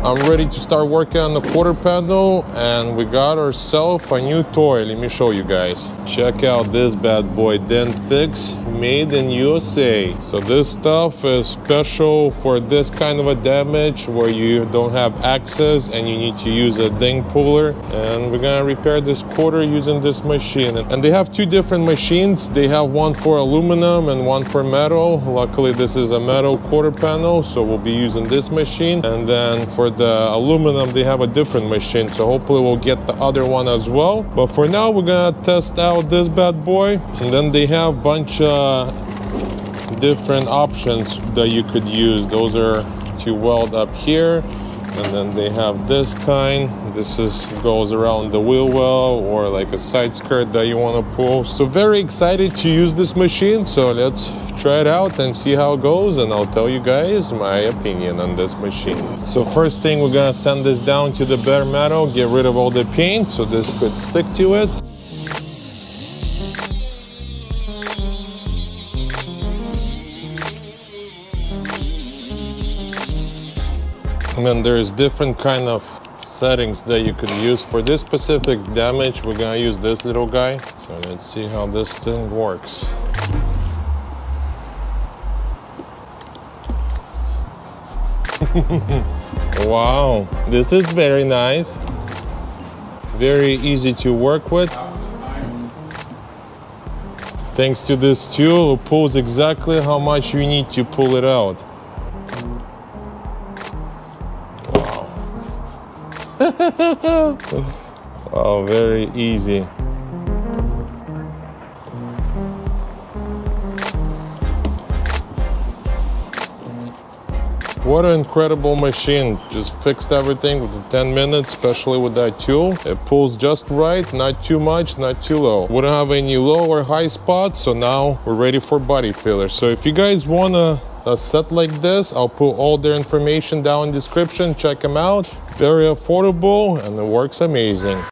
I'm ready to start working on the quarter panel, and we got ourselves a new toy. Let me show you guys. Check out this bad boy, Dent Fix, made in USA. So this stuff is special for this kind of a damage where you don't have access and you need to use a ding puller. And we're gonna repair this quarter using this machine. And they have two different machines. They have one for aluminum and one for metal. Luckily this is a metal quarter panel, so we'll be using this machine. And then for the aluminum, they have a different machine, so hopefully we'll get the other one as well. But for now, we're gonna test out this bad boy. And then they have a bunch of different options that you could use. Those are to weld up here. And then they have this kind. This goes around the wheel well, or like a side skirt that you want to pull. So very excited to use this machine. So let's try it out and see how it goes, and I'll tell you guys my opinion on this machine. So first thing, we're gonna sand this down to the bare metal, get rid of all the paint so this could stick to it. And then there's different kind of settings that you could use. For this specific damage, we're gonna use this little guy. So let's see how this thing works. Wow, this is very nice. Very easy to work with. Thanks to this tool, it pulls exactly how much you need to pull it out. Oh, very easy. What an incredible machine. Just fixed everything within 10 minutes, especially with that tool. It pulls just right, not too much, not too low. Wouldn't have any low or high spots, so now we're ready for body filler. So if you guys want a set like this, I'll put all their information down in the description. Check them out. Very affordable, and it works amazing.